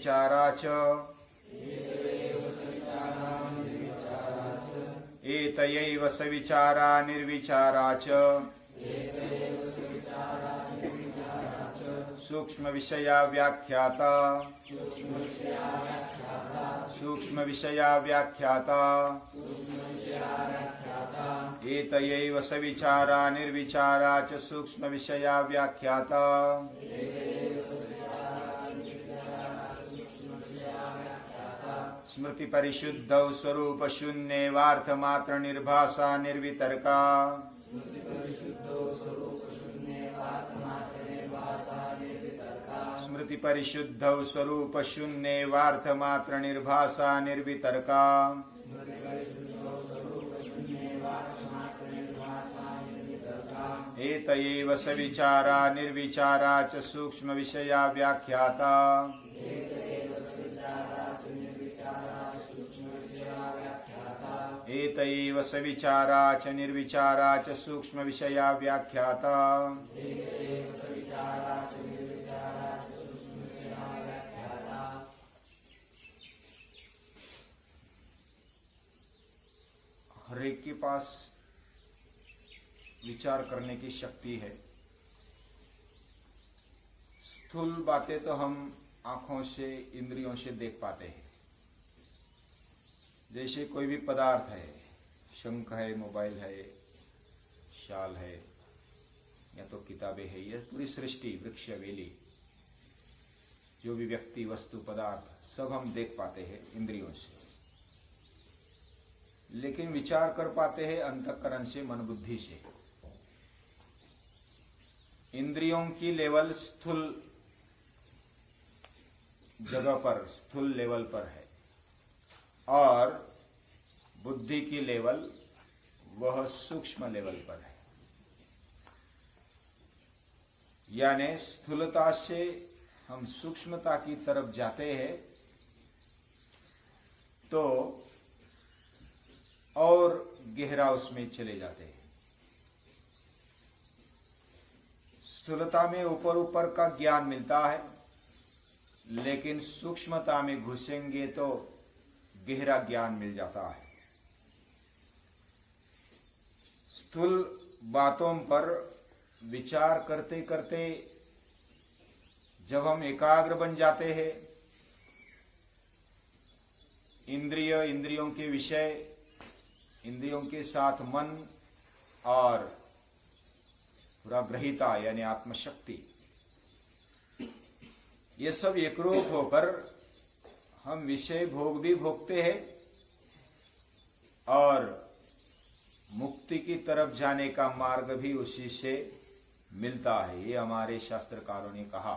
सविचारा च एतयैव सविचारा निर्विचारा च सूक्ष्म विषया व्याख्याता सूक्ष्म विषया व्याख्याता एतयैव सविचारा निर्विचारा च सूक्ष्म विषया व्याख्याता स्मृति परिशुद्धौ स्वरूप शून्येवार्थ मात्र निर्भासा निर्वितर्का स्मृति परिशुद्धौ स्वरूप शून्येवार्थ मात्र निर्भासा निर्वितर्का एतयैव सविचारा निर्विचारा च सूक्ष्म विषया व्याख्याता एतयैव सविचारा च निर्विचारा च सूक्ष्म विषया व्याख्याता हर एक के पास विचार करने की शक्ति है। स्थूल बातें तो हम आंखों से इंद्रियों से देख पाते हैं। जैसे कोई भी पदार्थ है, शंख है, मोबाइल है, शाल है या तो किताबें है, यह पूरी सृष्टि, वृक्ष, वेली, जो भी व्यक्ति, वस्तु, पदार्थ सब हम देख पाते हैं इंद्रियों से। लेकिन विचार कर पाते हैं अंतःकरण से, मन बुद्धि से। इंद्रियों की लेवल स्थूल जगह पर, स्थूल लेवल पर है और बुद्धि की लेवल वह सूक्ष्म लेवल पर है। यानी स्थूलता से हम सूक्ष्मता की तरफ जाते हैं तो और गहरा उसमें चले जाते हैं। स्थूलता में ऊपर ऊपर का ज्ञान मिलता है, लेकिन सूक्ष्मता में घुसेंगे तो गहरा ज्ञान मिल जाता है। स्थूल बातों पर विचार करते करते जब हम एकाग्र बन जाते हैं, इंद्रियों के विषय, इंद्रियों के साथ मन और पूरा ग्रहिता यानी आत्मशक्ति, ये सब एकरूप होकर हम विषय भोग भी भोगते हैं और मुक्ति की तरफ जाने का मार्ग भी उसी से मिलता है। ये हमारे शास्त्रकारों ने कहा।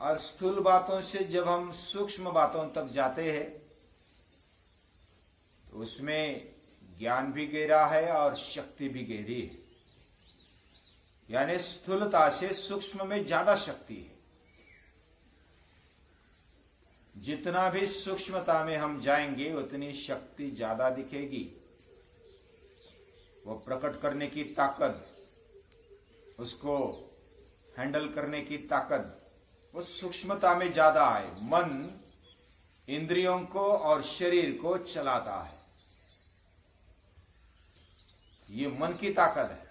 और स्थूल बातों से जब हम सूक्ष्म बातों तक जाते हैं तो उसमें ज्ञान भी गहरा है और शक्ति भी गहरी है। यानी स्थूलता से सूक्ष्म में ज्यादा शक्ति है। जितना भी सूक्ष्मता में हम जाएंगे उतनी शक्ति ज्यादा दिखेगी। वो प्रकट करने की ताकत, उसको हैंडल करने की ताकत वो सूक्ष्मता में ज्यादा है। मन इंद्रियों को और शरीर को चलाता है, ये मन की ताकत है।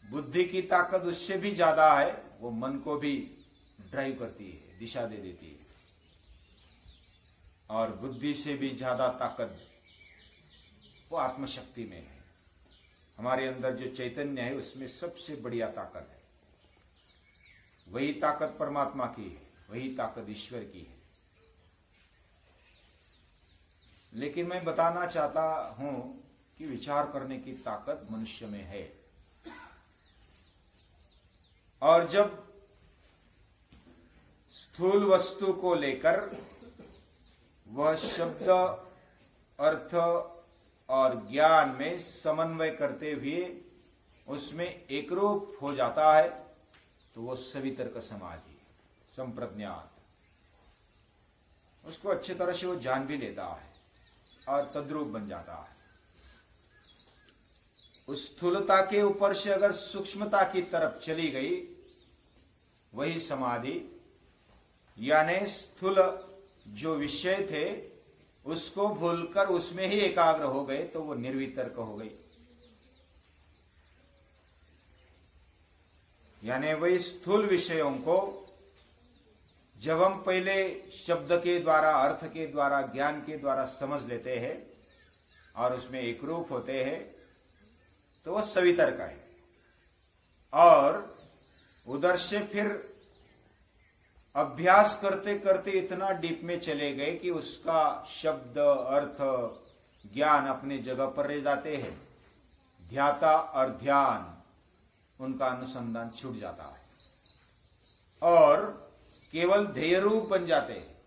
बुद्धि की ताकत उससे भी ज्यादा है, वो मन को भी ड्राइव करती है, दिशा दे देती है। और बुद्धि से भी ज्यादा ताकत वो आत्मशक्ति में है। हमारे अंदर जो चैतन्य है उसमें सबसे बढ़िया ताकत है। वही ताकत परमात्मा की है, वही ताकत ईश्वर की है। लेकिन मैं बताना चाहता हूं कि विचार करने की ताकत मनुष्य में है। और जब स्थूल वस्तु को लेकर वह शब्द, अर्थ और ज्ञान में समन्वय करते हुए उसमें एकरूप हो जाता है तो वो सवितर्क समाधि, संप्रज्ञात, उसको अच्छी तरह से वो जान भी लेता है और तद्रूप बन जाता है। उस स्थूलता के ऊपर से अगर सूक्ष्मता की तरफ चली गई, वही समाधि, यानी स्थूल जो विषय थे उसको भूलकर उसमें ही एकाग्र हो गए, तो वो निर्वितर्क हो गई। यानी वही स्थूल विषयों को जब हम पहले शब्द के द्वारा, अर्थ के द्वारा, ज्ञान के द्वारा समझ लेते हैं और उसमें एक रूप होते हैं, तो वह सवितर्क है। और उधर से फिर अभ्यास करते करते इतना डीप में चले गए कि उसका शब्द, अर्थ, ज्ञान अपने जगह पर रह जाते हैं। ध्याता और ध्यान, उनका अनुसंधान छूट जाता है और केवल ध्येय रूप बन जाते हैं।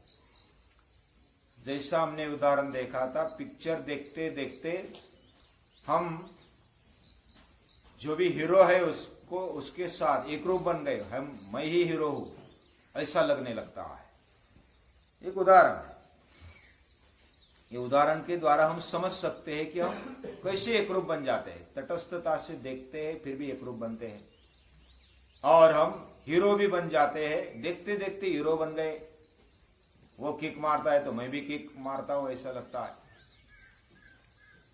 जैसा हमने उदाहरण देखा था, पिक्चर देखते देखते हम जो भी हीरो है उसको, उसके साथ एक रूप बन गए। मैं ही हीरो हूं ऐसा लगने लगता है। एक उदाहरण है, ये उदाहरण के द्वारा हम समझ सकते हैं कि हम कैसे एक रूप बन जाते हैं। तटस्थता से देखते हैं फिर भी एक रूप बनते हैं, और हम हीरो भी बन जाते हैं। देखते देखते हीरो बन गए। वो किक मारता है तो मैं भी किक मारता हूं ऐसा लगता है।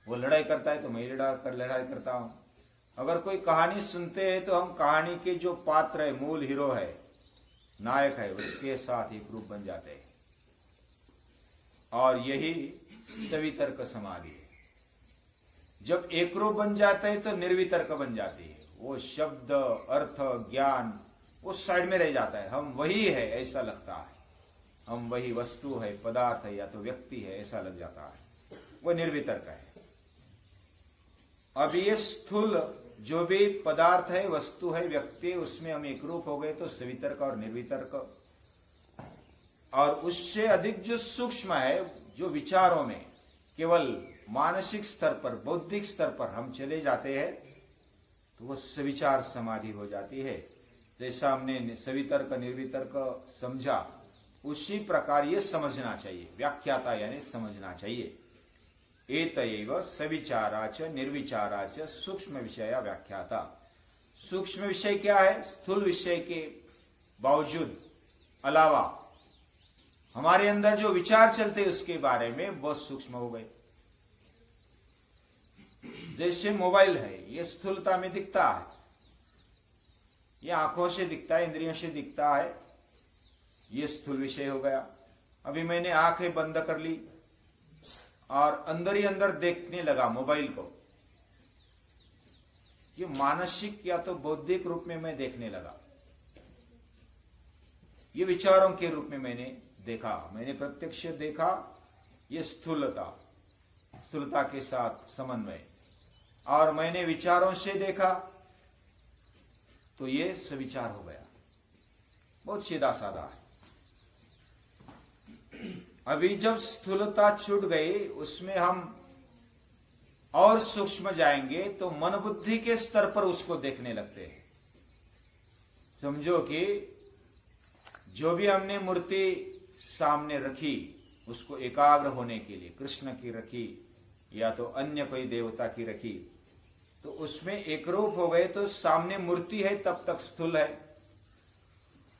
वो लड़ाई करता है तो मैं लड़ाई करता हूं। अगर कोई कहानी सुनते हैं तो हम कहानी के जो पात्र है, मूल हीरो है, नायक है, उसके साथ एक रूप बन जाते हैं। और यही सवितर्क समाधि है। जब एक रूप बन जाता है तो निर्वितर्क बन जाती है। वो शब्द, अर्थ, ज्ञान वो साइड में रह जाता है। हम वही है ऐसा लगता है। हम वही वस्तु है, पदार्थ है, या तो व्यक्ति है ऐसा लग जाता है। वो निर्वितर्क है। अब ये स्थूल जो भी पदार्थ है, वस्तु है, व्यक्ति, उसमें हम एक रूप हो गए तो सवितर्क और निर्वितर्क। और उससे अधिक जो सूक्ष्म है, जो विचारों में केवल मानसिक स्तर पर, बौद्धिक स्तर पर हम चले जाते हैं, तो वो सविचार समाधि हो जाती है। जैसा हमने सवितर्क निर्वितर्क समझा, उसी प्रकार ये समझना चाहिए। व्याख्याता यानी समझना चाहिए। एतयैव सविचाराच निर्विचाराच सूक्ष्म विषय व्याख्याता। सूक्ष्म विषय क्या है? स्थूल विषय के बावजूद, अलावा हमारे अंदर जो विचार चलते उसके बारे में बहुत सूक्ष्म हो गए। जैसे मोबाइल है, ये स्थूलता में दिखता है, ये आंखों से दिखता है, इंद्रियों से दिखता है, ये स्थूल विषय हो गया। अभी मैंने आंखें बंद कर ली और अंदर ही अंदर देखने लगा मोबाइल को, ये मानसिक या तो बौद्धिक रूप में मैं देखने लगा। ये विचारों के रूप में मैंने देखा, मैंने प्रत्यक्ष देखा। ये स्थूलता के साथ समन्वय। और मैंने विचारों से देखा तो ये सविचार हो गया। बहुत सीधा साधा है। अभी जब स्थूलता छूट गई, उसमें हम और सूक्ष्म जाएंगे तो मन बुद्धि के स्तर पर उसको देखने लगते हैं। समझो कि जो भी हमने मूर्ति सामने रखी, उसको एकाग्र होने के लिए कृष्ण की रखी या तो अन्य कोई देवता की रखी, तो उसमें एक रूप हो गए तो सामने मूर्ति है तब तक स्थूल है।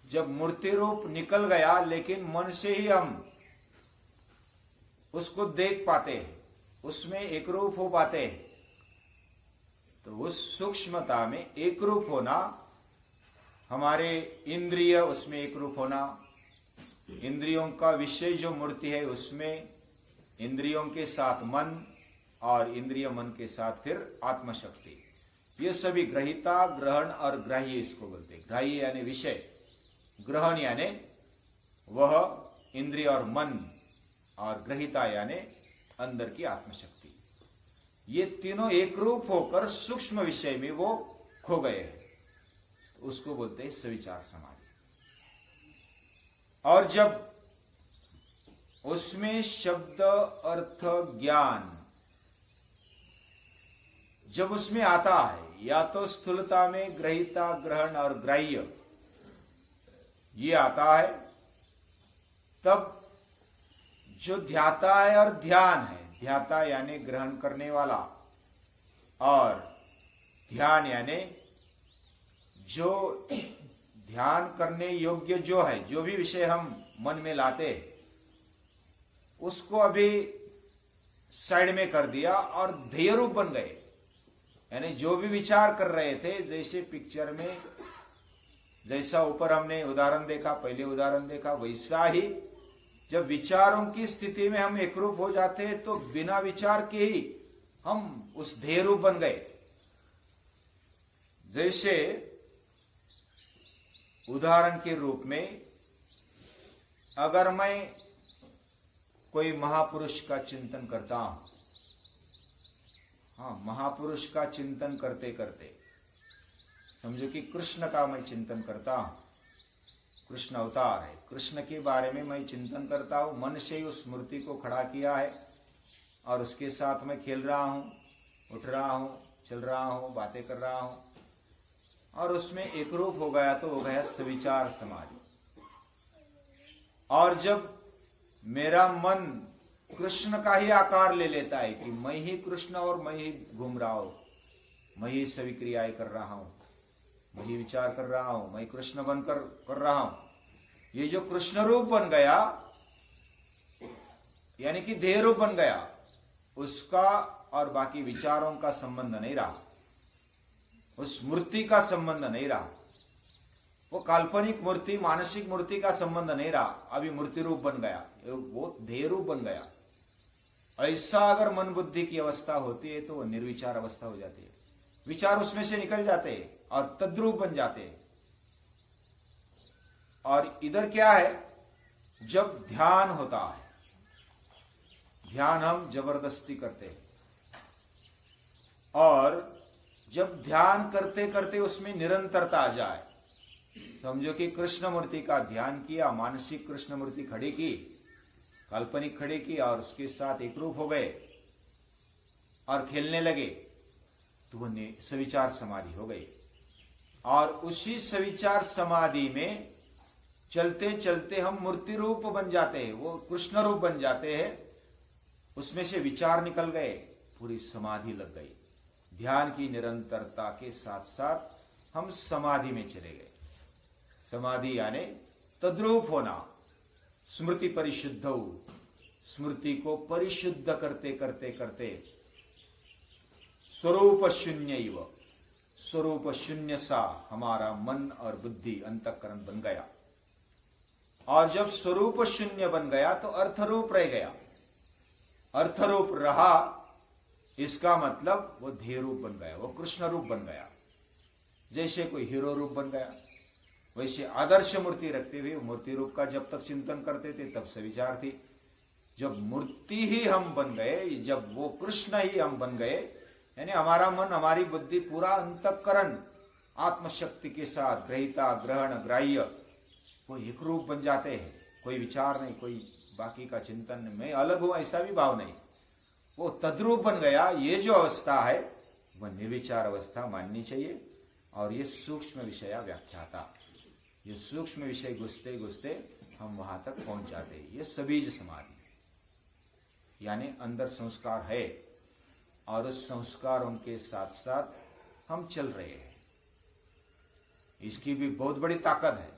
जब मूर्ति रूप निकल गया, लेकिन मन से ही हम उसको देख पाते हैं, उसमें एक रूप हो पाते हैं, तो उस सूक्ष्मता में एक रूप होना, हमारे इंद्रिय उसमें एक रूप होना, इंद्रियों का विषय जो मूर्ति है उसमें इंद्रियों के साथ मन और इंद्रिय मन के साथ फिर आत्मशक्ति, ये सभी ग्रहिता, ग्रहण और ग्राह्य इसको बोलते हैं। ग्राह्य यानी विषय, ग्रहण यानी वह इंद्रिय और मन, और ग्रहिता यानी अंदर की आत्मशक्ति। ये तीनों एक रूप होकर सूक्ष्म विषय में वो खो गए हैं, तो उसको बोलते हैं सविचार समाधि। और जब उसमें शब्द, अर्थ, ज्ञान जब उसमें आता है, या तो स्थूलता में ग्रहिता, ग्रहण और ग्राह्य ये आता है, तब जो ध्याता है और ध्यान है, ध्याता यानी ग्रहण करने वाला, और ध्यान यानी जो ध्यान करने योग्य जो है, जो भी विषय हम मन में लाते उसको अभी साइड में कर दिया और ध्येय रूप बन गए। यानी जो भी विचार कर रहे थे, जैसे पिक्चर में जैसा ऊपर हमने उदाहरण देखा, पहले उदाहरण देखा, वैसा ही जब विचारों की स्थिति में हम एकरूप हो जाते हैं तो बिना विचार के ही हम उस ध्येय रूप बन गए। जैसे उदाहरण के रूप में अगर मैं कोई महापुरुष का चिंतन करता हूं, हाँ, महापुरुष का चिंतन करते करते समझो कि कृष्ण का मैं चिंतन करता हूं, कृष्ण अवतार है, कृष्ण के बारे में मैं चिंतन करता हूं, मन से ही उस मूर्ति को खड़ा किया है और उसके साथ मैं खेल रहा हूं, उठ रहा हूं, चल रहा हूं, बातें कर रहा हूं और उसमें एक रूप हो गया तो हो गया सविचार समाधि। और जब मेरा मन कृष्ण का ही आकार ले लेता है कि मैं ही कृष्ण और मैं ही घूम रहा हूं, मैं ही सभी क्रियाएं कर रहा हूं, मैं ही विचार कर रहा हूं, मैं कृष्ण बनकर कर रहा हूं, ये जो कृष्ण रूप बन गया यानी कि देह रूप बन गया, उसका और बाकी विचारों का संबंध नहीं रहा, उस मूर्ति का संबंध नहीं रहा, वो काल्पनिक मूर्ति मानसिक मूर्ति का संबंध नहीं रहा, अभी मूर्ति रूप बन गया, वो देह रूप बन गया। ऐसा अगर मन बुद्धि की अवस्था होती है तो वो निर्विचार अवस्था हो जाती है, विचार उसमें से निकल जाते हैं और तद्रूप बन जाते हैं। और इधर क्या है, जब ध्यान होता है, ध्यान हम जबरदस्ती करते हैं और जब ध्यान करते करते उसमें निरंतरता आ जाए, समझो कि कृष्ण मूर्ति का ध्यान किया, मानसिक कृष्ण मूर्ति खड़ी की, काल्पनिक खड़ी की और उसके साथ एक रूप हो गए और खेलने लगे तो वो सविचार समाधि हो गई। और उसी सविचार समाधि में चलते चलते हम मूर्ति रूप बन जाते हैं, वो कृष्ण रूप बन जाते हैं, उसमें से विचार निकल गए, पूरी समाधि लग गई। ध्यान की निरंतरता के साथ साथ हम समाधि में चले गए। समाधि यानी तद्रूप होना, स्मृति परिशुद्ध, स्मृति को परिशुद्ध करते करते करते स्वरूप शून्य, स्वरूप शून्य सा हमारा मन और बुद्धि अंतःकरण बन गया। और जब स्वरूप शून्य बन गया तो अर्थरूप रह गया, अर्थरूप रहा, इसका मतलब वो ध्येय रूप बन गया, वो कृष्ण रूप बन गया। जैसे कोई हीरो रूप बन गया, वैसे आदर्श मूर्ति रखते हुए मूर्ति रूप का जब तक चिंतन करते थे तब से विचार थी। जब मूर्ति ही हम बन गए, जब वो कृष्ण ही हम बन गए, यानी हमारा मन हमारी बुद्धि पूरा अंतःकरण आत्मशक्ति के साथ ग्रहिता ग्रहण ग्राह्य वो एक रूप बन जाते हैं। कोई विचार नहीं, कोई बाकी का चिंतन, मैं अलग हूं ऐसा भी भाव नहीं, वो तद्रूप बन गया। ये जो अवस्था है वह निर्विचार अवस्था माननी चाहिए। और ये सूक्ष्म विषय व्याख्याता, ये सूक्ष्म विषय घुसते घुसते हम वहां तक पहुंच जाते हैं। ये सबीज समाधि यानी अंदर संस्कार है और उस संस्कारों के साथ साथ हम चल रहे हैं। इसकी भी बहुत बड़ी ताकत है।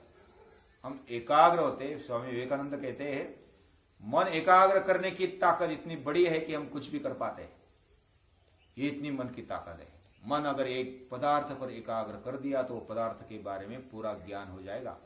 हम एकाग्र होते, स्वामी विवेकानंद कहते हैं मन एकाग्र करने की ताकत इतनी बड़ी है कि हम कुछ भी कर पाते हैं। ये इतनी मन की ताकत है। मन अगर एक पदार्थ पर एकाग्र कर दिया तो पदार्थ के बारे में पूरा ज्ञान हो जाएगा।